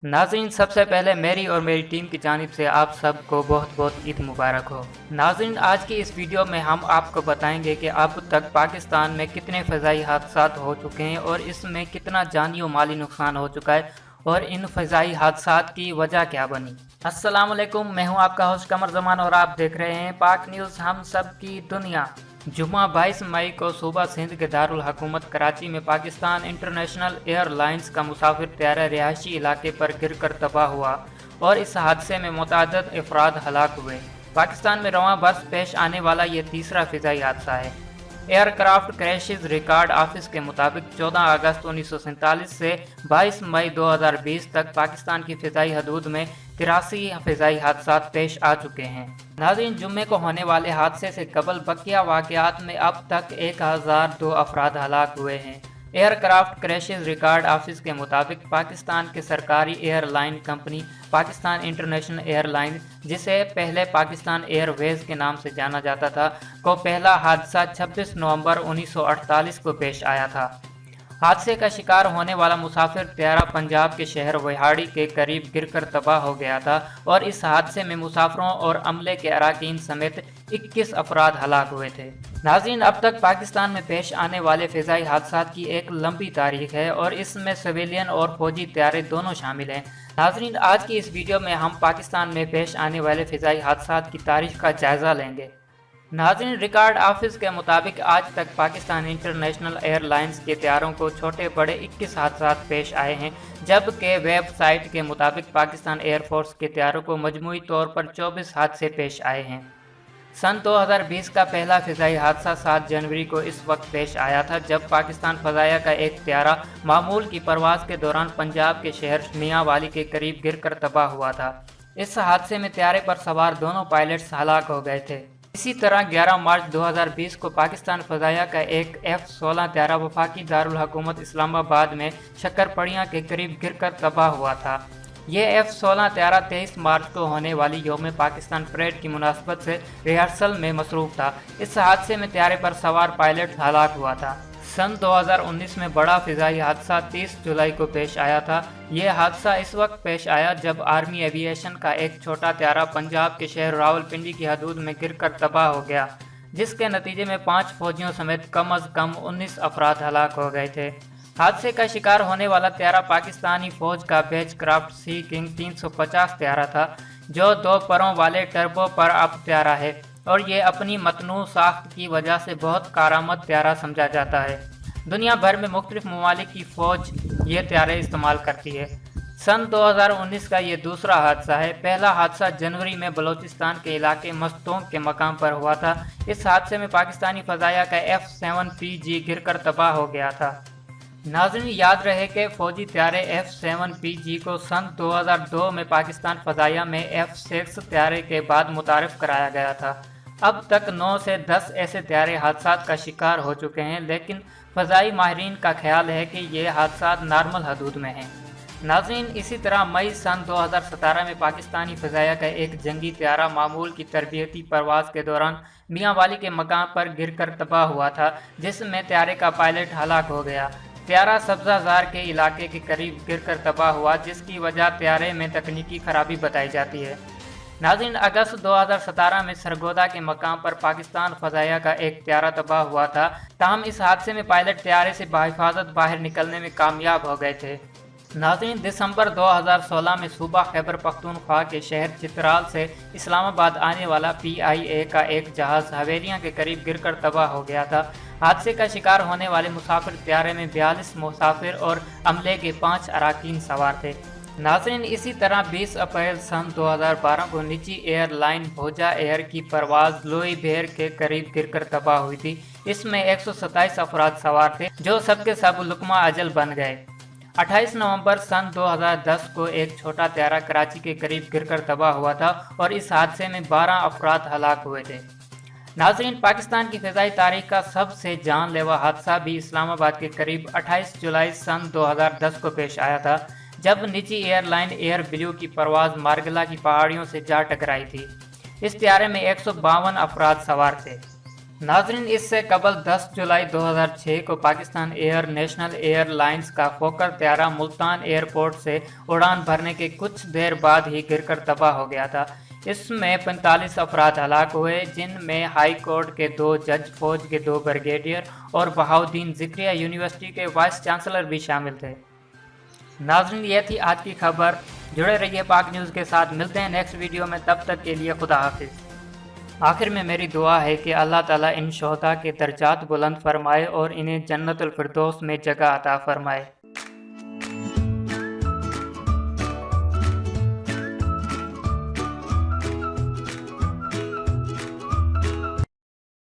नाज़रीन, सबसे पहले मेरी और मेरी टीम की जानिब से आप सबको बहुत बहुत ईद मुबारक हो। नाज़रीन, आज की इस वीडियो में हम आपको बताएंगे कि अब तक पाकिस्तान में कितने फ़ज़ाई हादसात हो चुके हैं और इसमें कितना जानी और माली नुकसान हो चुका है और इन फ़ज़ाई हादसात की वजह क्या बनी। अस्सलाम वालेकुम, मैं हूं आपका होस्ट कमर जमान और आप देख रहे हैं पाक न्यूज़ हम सब की दुनिया। जुम्मा 22 मई को सूबा सिंध के दारुल हुकूमत कराची में पाकिस्तान इंटरनेशनल एयरलाइंस का मुसाफिर त्यारा रिहायशी इलाके पर गिरकर तबाह हुआ और इस हादसे में मुतअद्दिद अफराद हलाक हुए। पाकिस्तान में रवां बरस पेश आने वाला ये तीसरा फ़िज़ाई हादसा है। एयरक्राफ्ट क्रैशेस रिकॉर्ड ऑफिस के मुताबिक 14 अगस्त 1947 से 22 मई 2020 तक पाकिस्तान की फ़िज़ाई हदूद में 83 फ़िज़ाई हादसात पेश आ चुके हैं। नाज़रीन, जुम्मे को होने वाले हादसे से कबल बकिया वाक़यात में अब तक 1002 अफराद हलाक हुए हैं। एयरक्राफ्ट क्रैशेस रिकॉर्ड ऑफिस के मुताबिक पाकिस्तान के सरकारी airline company Pakistan international airline, जिसे पहले पाकिस्तान एयरवेज के नाम से जाना जाता था, को पहला हादसा 26 नवंबर 1948 को पेश आया था। हादसे का शिकार होने वाला मुसाफिर त्यारा पंजाब के शहर विहाड़ी के करीब गिरकर तबाह हो गया था और इस हादसे में मुसाफिरों और अमले के अराकीन समेत 21 अफराद हलाक हुए थे। नाज़रीन, अब तक पाकिस्तान में पेश आने वाले फ़िज़ाई हादसात की एक लंबी तारीख है और इसमें सिविलियन और फौजी त्यारे दोनों शामिल हैं। नाज़रीन, आज की इस वीडियो में हम पाकिस्तान में पेश आने वाले फ़िज़ाई हादसात की तारीख का जायज़ा लेंगे। नाज़रीन, रिकॉर्ड ऑफिस के मुताबिक आज तक पाकिस्तान इंटरनेशनल एयरलाइंस के त्यारों को छोटे बड़े 21 हादसात पेश आए हैं, जबकि वेबसाइट के मुताबिक पाकिस्तान एयरफोर्स के त्यारों को मजमूई तौर पर 24 हादसे पेश आए हैं। सन 2020 का पहला फ़िज़ाई हादसा 7 जनवरी को इस वक्त पेश आया था, जब पाकिस्तान फ़ज़ाया का एक त्यारा मामूल की परवाज़ के दौरान पंजाब के शहर मियांवाली के करीब गिरकर तबाह हुआ था। इस हादसे में त्यारे पर सवार दोनों पायलट्स हलाक हो गए थे। इसी तरह 11 मार्च 2020 को पाकिस्तान फ़ज़ाया का एक F-16 त्यारा वफाकी दारुल हुकूमत इस्लामाबाद में शक्करपड़ियाँ के करीब गिरकर तबाह हुआ था। ये F-16 त्यारा 23 मार्च को होने वाली यौम पाकिस्तान परेड की मुनासबत से रिहर्सल में मसरूफ़ था। इस हादसे में त्यारे पर सवार पायलट हलाक हुआ था। सन 2019 में बड़ा फ़िज़ाई हादसा 30 जुलाई को पेश आया था। यह हादसा इस वक्त पेश आया जब आर्मी एविएशन का एक छोटा त्यारा पंजाब के शहर रावलपिंडी की हदूद में गिरकर तबाह हो गया, जिसके नतीजे में 5 फौजियों समेत कम अज़ कम 19 अफराद हलाक हो गए थे। हादसे का शिकार होने वाला त्यारा पाकिस्तानी फ़ौज का बेचक्राफ्ट सी किंग 350 त्यारा था, जो 2 परों वाले टर्बो पर अब त्यारा है और ये अपनी मतनू साख्त की वजह से बहुत कारामद त्यारा समझा जाता है। दुनिया भर में मुख्तलिफ ममालिक की फ़ौज ये त्यारे इस्तेमाल करती है। सन 2019 का ये दूसरा हादसा है। पहला हादसा जनवरी में बलूचिस्तान के इलाके मस्तोंग के मकाम पर हुआ था। इस हादसे में पाकिस्तानी फ़ज़ाया का F-7PG गिरकर तबाह हो गया था। नाज़रीन, याद रहे कि फ़ौजी त्यारे F-7PG को सन 2002 में पाकिस्तान फ़ज़ाया में F-6 त्यारे के बाद मुतारफ़ कराया गया था। अब तक 9 से 10 ऐसे त्यारे हादसात का शिकार हो चुके हैं, लेकिन फ़ज़ाई माहिरीन का ख्याल है कि ये हादसात नॉर्मल हदूद में हैं। नाज़रीन, इसी तरह मई सन 2017 में पाकिस्तानी फ़ज़ाया का एक जंगी त्यारा मामूल की तरबियती परवाज़ के दौरान मियांवाली के मकाम पर गिरकर तबाह हुआ था, जिसमें त्यारे का पायलट हलाक हो गया। त्यारा सब्ज़ाज़ार के इलाके के करीब गिरकर तबाह हुआ, जिसकी वजह त्यारे में तकनीकी खराबी बताई जाती है। नाज़रीन, अगस्त 2017 में सरगोदा के मकाम पर पाकिस्तान फ़ज़ाया का एक त्यारा तबाह हुआ था, ताहम इस हादसे में पायलट त्यारे से बाहिफाजत बाहर निकलने में कामयाब हो गए थे। नाज़रीन, दिसंबर 2016 में सूबा खैबर पख्तूनख्वा के शहर चित्राल से इस्लामाबाद आने वाला PIA का एक जहाज़ हवेलियाँ के करीब गिरकर तबाह हो गया था। हादसे का शिकार होने वाले मुसाफिर त्यारे में 42 मुसाफिर और अमले के 5 अराकीन सवार थे। नाज़रीन, इसी तरह 20 अप्रैल सन 2012 को निजी एयरलाइन भोजा एयर की परवाज़ लुई बेर के करीब गिरकर तबाह हुई थी। इसमें 127 अफराद सवार थे, जो सबके सब लुकमा अजल बन गए। 28 नवंबर सन 2010 को एक छोटा त्यारा कराची के करीब गिरकर तबाह हुआ था और इस हादसे में 12 अफराद हलाक हुए थे। नाज़रीन, पाकिस्तान की फ़िज़ाई तारीख का सबसे जानलेवा हादसा भी इस्लामाबाद के करीब 28 जुलाई सन 2010 को पेश आया था, जब निजी एयरलाइन एयर ब्लू की परवाज़ मार्गला की पहाड़ियों से जा टकराई थी। इस त्यारे में 152 अफराद सवार थे। नाज़रीन, इससे कबल 10 जुलाई 2006 को Pakistan air national air lines का फोकर त्यारा मुल्तान एयरपोर्ट से उड़ान भरने के कुछ देर बाद ही गिरकर तबाह हो गया था। इसमें 45 अफराद हलाक हुए, जिनमें हाई कोर्ट के 2 जज, फौज के 2 ब्रिगेडियर और बहाउद्दीन ज़िक्रिया यूनिवर्सिटी के वाइस चांसलर भी शामिल थे। नाज़रीन, ये थी आज की खबर। जुड़े रहिए पाक न्यूज़ के साथ। मिलते हैं नेक्स्ट वीडियो में, तब तक के लिए खुदा हाफिज़। आखिर में मेरी दुआ है कि अल्लाह ताला इन शोहदा के दर्जात बुलंद फरमाए और इन्हें जन्नतुल फिरदौस में जगह अता फरमाए।